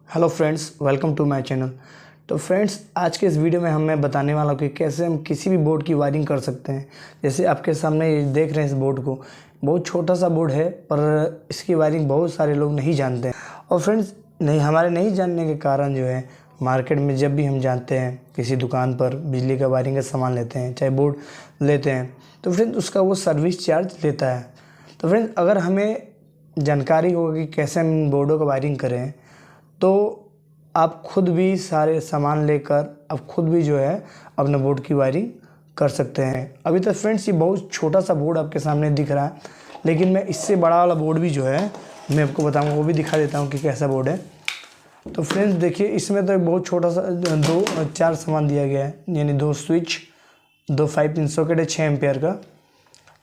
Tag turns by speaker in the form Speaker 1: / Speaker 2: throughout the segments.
Speaker 1: Hello friends, welcome to my channel. तो friends, आज के इस वीडियो में मैं बताने वाला हूँ कि कैसे हम किसी भी बोर्ड की वायरिंग कर सकते हैं। जैसे आपके सामने ये देख रहे हैं, इस बोर्ड को बहुत छोटा सा बोर्ड है, पर इसकी वायरिंग बहुत सारे लोग नहीं जानते हैं। और फ्रेंड्स, हमारे नहीं जानने के कारण जो है, मार्केट में जब भी हम जाते हैं किसी दुकान पर बिजली का वायरिंग का सामान लेते हैं, चाहे बोर्ड लेते हैं, तो फ्रेंड्स उसका वो सर्विस चार्ज लेता है। तो फ्रेंड्स, अगर हमें जानकारी होगी कि कैसे हम इन बोर्डों का वायरिंग करें, तो आप खुद भी सारे सामान लेकर आप खुद भी जो है अपने बोर्ड की वायरिंग कर सकते हैं। अभी तो फ्रेंड्स ये बहुत छोटा सा बोर्ड आपके सामने दिख रहा है, लेकिन मैं इससे बड़ा वाला बोर्ड भी जो है मैं आपको बताऊंगा, वो भी दिखा देता हूँ कि कैसा बोर्ड है। तो फ्रेंड्स देखिए, इसमें तो एक बहुत छोटा सा चार सामान दिया गया है, यानी 2 स्विच, 2 5 पिन सॉकेट है 6 एम्पियर का।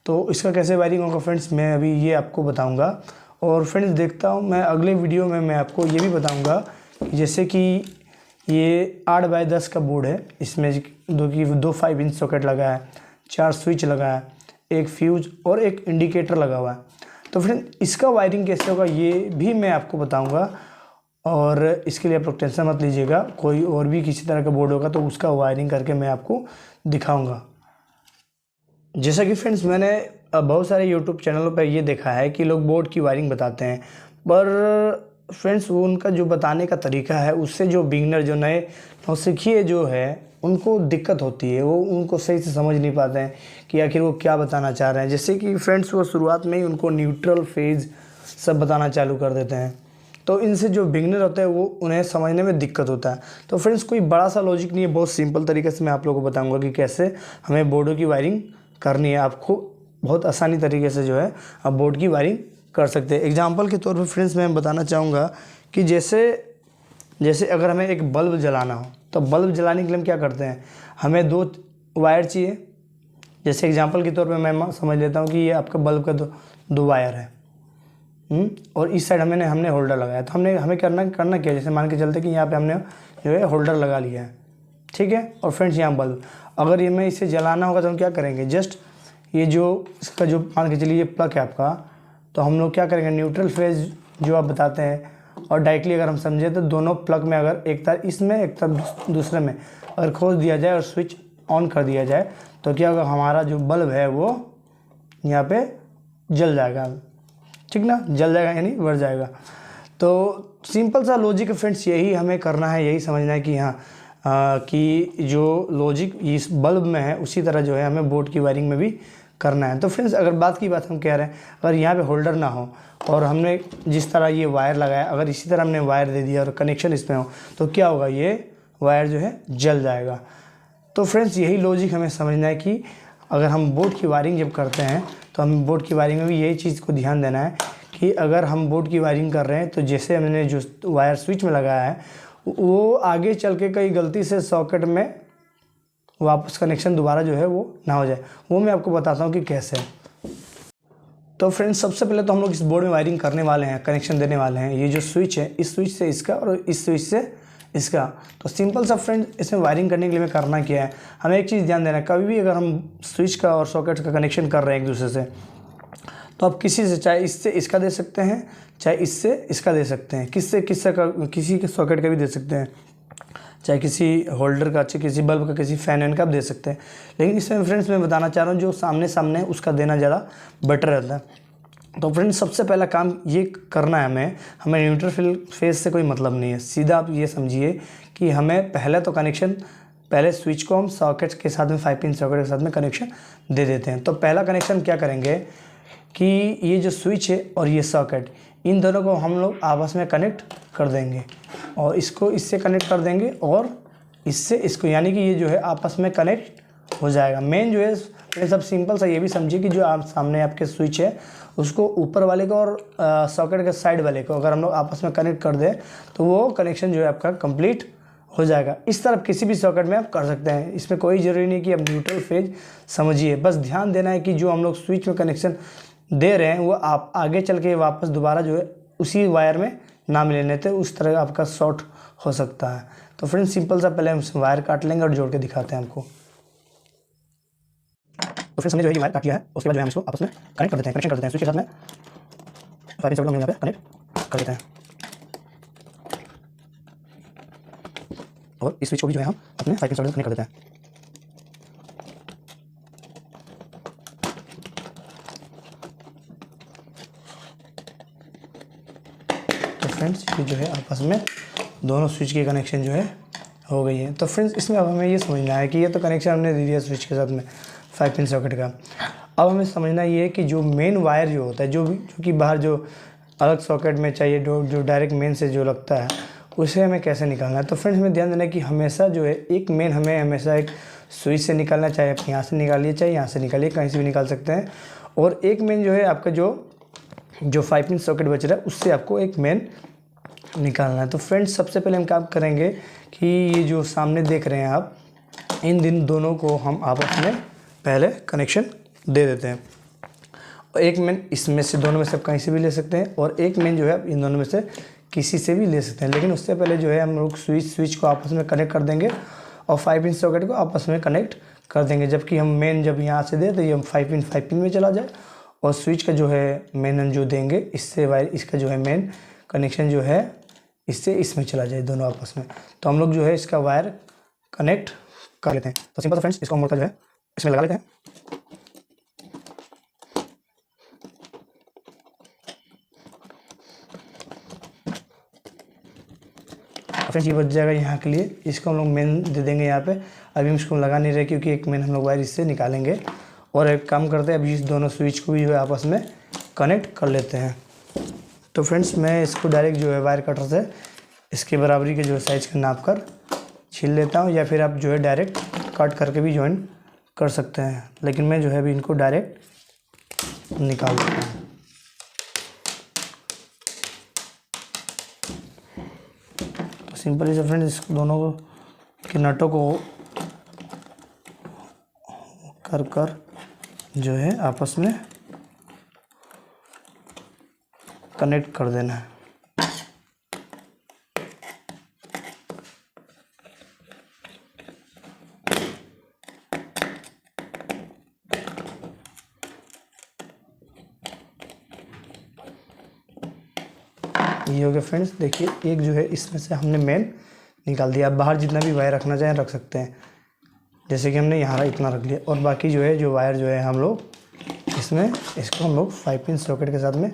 Speaker 1: तो इसका कैसे वायरिंग होगा फ्रेंड्स, मैं अभी ये आपको बताऊंगा। और फ्रेंड्स देखता हूँ मैं अगले वीडियो में मैं आपको ये भी बताऊंगा कि जैसे कि ये 8x10 का बोर्ड है, इसमें 2 5 इंच सॉकेट लगा है, 4 स्विच लगा है, एक फ्यूज और एक इंडिकेटर लगा हुआ है। तो फ्रेंड्स इसका वायरिंग कैसे होगा ये भी मैं आपको बताऊँगा, और इसके लिए आप लोग टेंशन मत लीजिएगा। कोई और भी किसी तरह का बोर्ड होगा तो उसका वायरिंग करके मैं आपको दिखाऊँगा। जैसा कि फ्रेंड्स मैंने बहुत सारे यूट्यूब चैनलों पर ये देखा है कि लोग बोर्ड की वायरिंग बताते हैं, पर फ्रेंड्स वो उनका जो बताने का तरीका है उससे जो बिगनर, जो नए नौसिखिए जो है, उनको दिक्कत होती है। वो उनको सही से समझ नहीं पाते हैं कि आखिर वो क्या बताना चाह रहे हैं। जैसे कि फ्रेंड्स वो शुरुआत में ही उनको न्यूट्रल फेज सब बताना चालू कर देते हैं, तो इनसे जो बिगनर होते हैं वो उन्हें समझने में दिक्कत होता है। तो फ्रेंड्स कोई बड़ा सा लॉजिक नहीं है, बहुत सिंपल तरीके से मैं आप लोगों को बताऊँगा कि कैसे हमें बोर्डों की वायरिंग करनी है। आपको बहुत आसानी तरीके से जो है आप बोर्ड की वायरिंग कर सकते हैं। एग्जांपल के तौर पर फ्रेंड्स मैं बताना चाहूँगा कि जैसे अगर हमें एक बल्ब जलाना हो, तो बल्ब जलाने के लिए हम क्या करते हैं, हमें 2 वायर चाहिए। जैसे एग्जांपल के तौर पे मैं समझ लेता हूँ कि ये आपका बल्ब का दो वायर है, और इस साइड हमने होल्डर लगाया। तो हमें करना क्या है, जैसे मान के चलते कि यहाँ पे हमने जो है होल्डर लगा लिया है, ठीक है। और फ्रेंड्स यहाँ बल्ब, अगर ये में इसे जलाना होगा तो हम क्या करेंगे, जस्ट ये जो इसका जो मान के चलिए ये प्लग है आपका, तो हम लोग क्या करेंगे, न्यूट्रल फेज जो आप बताते हैं, और डायरेक्टली अगर हम समझे तो दोनों प्लग में अगर एक तार इसमें एक तार दूसरे में अगर खोल दिया जाए और स्विच ऑन कर दिया जाए, तो क्या होगा, हमारा जो बल्ब है वो यहाँ पे जल जाएगा, ठीक ना, जल जाएगा यानी बढ़ जाएगा। तो सिंपल सा लॉजिक फ्रेंड्स यही हमें करना है, यही समझना है कि हाँ कि जो लॉजिक इस बल्ब में है उसी तरह जो है हमें बोर्ड की वायरिंग में भी करना है। तो फ्रेंड्स अगर बात हम कह रहे हैं, अगर यहाँ पे होल्डर ना हो और हमने जिस तरह ये वायर लगाया, अगर इसी तरह हमने वायर दे दिया और कनेक्शन इसमें हो, तो क्या होगा, ये वायर जो है जल जाएगा। तो फ्रेंड्स यही लॉजिक हमें समझना है कि अगर हम बोर्ड की वायरिंग जब करते हैं तो हम बोर्ड की वायरिंग में भी यही चीज़ को ध्यान देना है कि अगर हम बोर्ड की वायरिंग कर रहे हैं तो जैसे हमने जो वायर स्विच में लगाया है वो आगे चल के कहीं गलती से सॉकेट में वापस कनेक्शन दोबारा जो है वो ना हो जाए, वो मैं आपको बताता हूँ कि कैसे। तो फ्रेंड्स सबसे पहले तो हम लोग इस बोर्ड में वायरिंग करने वाले हैं, कनेक्शन देने वाले हैं। ये जो स्विच है, इस स्विच से इसका और इस स्विच से इसका। तो सिंपल सा फ्रेंड्स इसमें वायरिंग करने के लिए मैं करना क्या है, हमें एक चीज़ ध्यान देना है, कभी भी अगर हम स्विच का और सॉकेट का कनेक्शन कर रहे हैं एक दूसरे से, तो आप किसी से, चाहे इससे इसका दे सकते हैं, चाहे इससे इसका दे सकते हैं, किसी के सॉकेट का भी दे सकते हैं, चाहे किसी होल्डर का, चाहे किसी बल्ब का, किसी फैन का भी दे सकते हैं। लेकिन इसमें फ्रेंड्स मैं बताना चाह रहा हूँ जो सामने है उसका देना ज़्यादा बेटर रहता है। तो फ्रेंड्स सबसे पहला काम ये करना है, हमें न्यूट्रल फेज से कोई मतलब नहीं है। सीधा आप ये समझिए कि हमें पहले स्विच को हम सॉकेट के साथ में 5 पिन सॉकेट के साथ में कनेक्शन दे देते हैं। तो पहला कनेक्शन क्या करेंगे कि ये जो स्विच है और ये सॉकेट, इन दोनों को हम लोग आपस में कनेक्ट कर देंगे, और इसको इससे कनेक्ट कर देंगे और इससे इसको, यानी कि ये जो है आपस में कनेक्ट हो जाएगा। मेन जो है ये सब सिंपल सा ये भी समझिए कि जो आप सामने आपके स्विच है उसको ऊपर वाले को और सॉकेट के साइड वाले को अगर हम लोग आपस में कनेक्ट कर दें तो वो कनेक्शन जो है आपका कंप्लीट हो जाएगा। इस तरफ किसी भी सॉकेट में आप कर सकते हैं, इसमें कोई ज़रूरी नहीं कि आप न्यूट्रल फेज समझिए। बस ध्यान देना है कि जो हम लोग स्विच में कनेक्शन दे रहे हैं वो आप आगे चल के वापस दोबारा जो है उसी वायर में ना मिलने थे, उस तरह आपका शॉर्ट हो सकता है। तो फ्रेंड्स सिंपल सा पहले हम वायर काट लेंगे और जोड़ के दिखाते हैं आपको। तो फ्रेंड्स हमने जो है वायर काट लिया है, उसके बाद जो है हम इसको आपस में कनेक्ट कर देते हैं, कनेक्शन कर देते हैं स्विच के साथ में। सारे सब हम यहाँ पे कनेक्ट कर देते हैं। और इस स्विच को भी जो है हम अपने 5 पिन सॉकेट में कनेक्ट कर देते हैं। तो फ्रेंड्स ये जो है आपस में दोनों स्विच की कनेक्शन जो है हो गई है। तो फ्रेंड्स इसमें अब हमें ये समझना है कि ये तो कनेक्शन हमने दे दिया स्विच के साथ में 5 पिन सॉकेट का। अब हमें समझना ये है कि जो मेन वायर जो होता है जो कि बाहर जो अलग सॉकेट में चाहिए जो डायरेक्ट मेन से जो लगता है उसे हमें कैसे निकालना है। तो फ्रेंड्स हमें ध्यान देना है कि हमेशा जो है एक मेन हमें हमेशा एक स्विच से निकालना, चाहे आप यहाँ से निकालिए चाहे यहाँ से निकालिए, कहीं से भी निकाल सकते हैं। और एक मेन जो है आपका जो 5 पिन सॉकेट बच रहा है उससे आपको एक मेन निकालना है। तो फ्रेंड्स सबसे पहले हम क्या करेंगे कि ये जो सामने देख रहे हैं आप, इन दोनों को हम आपस में पहले कनेक्शन दे देते हैं। और एक मेन इसमें से दोनों में से कहीं से भी ले सकते हैं और एक मेन जो है इन दोनों में से किसी से भी ले सकते हैं। लेकिन उससे पहले जो है हम लोग स्विच को आपस में कनेक्ट कर देंगे और 5 पिन सॉकेट को आपस में कनेक्ट कर देंगे। जबकि हम मेन जब यहाँ से दे तो ये 5 पिन में चला जाए और स्विच का जो है मेन हम जो देंगे इससे वायर इसका जो है मेन कनेक्शन जो है इससे इसमें चला जाए दोनों आपस में। तो हम लोग जो है इसका वायर कनेक्ट कर लेते हैं। तो सिंपल फ्रेंड्स इसको हम लोग का जो है इसमें लगा लेते हैं। फ्रेंड्स ये बच जाएगा यहाँ के लिए, इसको हम लोग मेन दे देंगे यहाँ पे। अभी हम इसको लगा नहीं रहे क्योंकि एक मेन हम लोग वायर इससे निकालेंगे। और एक काम करते हैं, अभी इस दोनों स्विच को भी जो है आपस में कनेक्ट कर लेते हैं। तो फ्रेंड्स मैं इसको डायरेक्ट जो है वायर कटर से इसके बराबरी के जो है साइज़ का नाप कर छील लेता हूँ, या फिर आप जो है डायरेक्ट कट करके भी ज्वाइन कर सकते हैं। लेकिन मैं जो है अभी इनको डायरेक्ट निकाल देता हूँ। सिंपली से फ्रेंड्स इस दोनों के नटों को कर जो है आपस में कनेक्ट कर देना है। ये हो गया फ्रेंड्स। देखिए एक जो है इसमें से हमने मेन निकाल दिया। अब बाहर जितना भी वायर रखना चाहें रख सकते हैं, जैसे कि हमने यहाँ इतना रख लिया। और बाकी जो है जो वायर जो है हम लोग इसमें इसको हम लोग 5 पिन सॉकेट के साथ में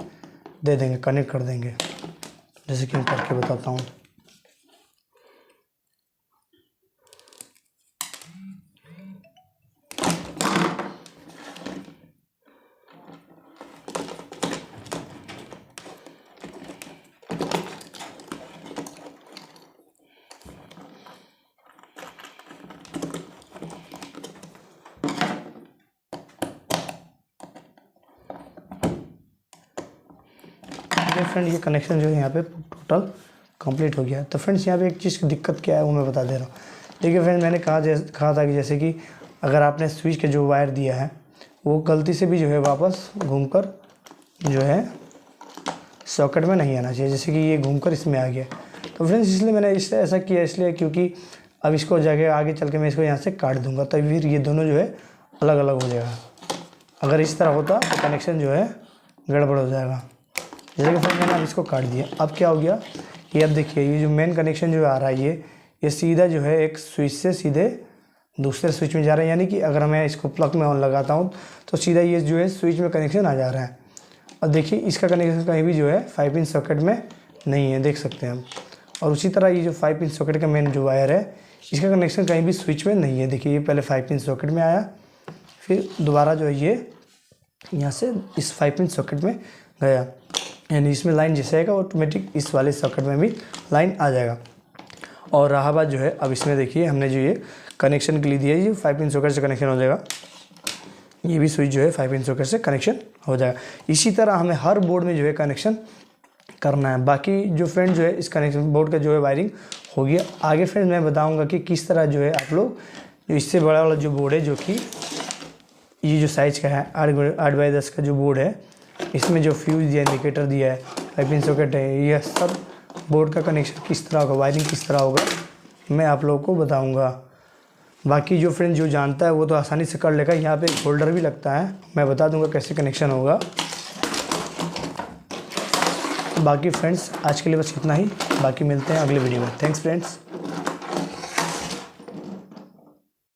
Speaker 1: दे देंगे, कनेक्ट कर देंगे, जैसे कि मैं करके बताता हूँ। फ्रेंड ये कनेक्शन जो है यहाँ पे टोटल कंप्लीट हो गया। तो फ्रेंड्स यहाँ पे एक चीज़ की दिक्कत क्या है वो मैं बता दे रहा हूँ। देखिए फ्रेंड मैंने कहा था कि जैसे कि अगर आपने स्विच के जो वायर दिया है वो गलती से भी जो है वापस घूमकर जो है सॉकेट में नहीं आना चाहिए, जैसे कि ये घूमकर इसमें आ गया। तो फ्रेंड्स इसलिए मैंने इससे ऐसा किया, इसलिए क्योंकि अब इसको जगह आगे चल के मैं इसको यहाँ से काट दूँगा, तो फिर ये दोनों जो है अलग अलग हो जाएगा। अगर इस तरह होता तो कनेक्शन जो है गड़बड़ हो जाएगा। जैसे कि फ्रेंड मैंने अब इसको काट दिया। अब क्या हो गया, ये अब देखिए ये जो मेन कनेक्शन जो आ रहा है ये सीधा जो है एक स्विच से सीधे दूसरे स्विच में जा रहा है। यानी कि अगर मैं इसको प्लग में ऑन लगाता हूँ तो सीधा ये जो है स्विच में कनेक्शन आ जा रहा है। और देखिए इसका कनेक्शन कहीं भी जो है 5 पिन सॉकेट में नहीं है, देख सकते हैं हम। और उसी तरह ये जो 5 पिन सॉकेट का मेन जो वायर है इसका कनेक्शन कहीं भी स्विच में नहीं है। देखिए ये पहले 5 पिन सॉकेट में आया, फिर दोबारा जो है ये यहाँ से इस 5 पिन सॉकेट में गया, यानी इसमें लाइन जैसे आएगा ऑटोमेटिक इस वाले सॉकेट में भी लाइन आ जाएगा। और रहा बात जो है अब इसमें देखिए हमने जो ये कनेक्शन के लिए दिया है ये 5 पिन सॉकेट से कनेक्शन हो जाएगा, ये भी स्विच जो है 5 पिन सॉकेट से कनेक्शन हो जाएगा। इसी तरह हमें हर बोर्ड में जो है कनेक्शन करना है। बाकी जो फ्रेंड जो है इस कनेक्शन बोर्ड का जो है वायरिंग हो गया। आगे फ्रेंड मैं बताऊँगा कि किस तरह जो है आप लोग जो इससे बड़ा वाला जो बोर्ड है, जो कि ये जो साइज़ का है 8x10 का जो बोर्ड है, इसमें जो फ्यूज़ दिया है, इंडिकेटर दिया है, 5 पिन सॉकेट है, यह सब बोर्ड का कनेक्शन किस तरह होगा, वायरिंग किस तरह होगा मैं आप लोगों को बताऊंगा। बाकी जो फ्रेंड जो जानता है वो तो आसानी से कर लेगा। यहाँ पे एक होल्डर भी लगता है, मैं बता दूंगा कैसे कनेक्शन होगा। बाकी फ्रेंड्स आज के लिए बस इतना ही, बाकी मिलते हैं अगले वीडियो में। Thanks friends.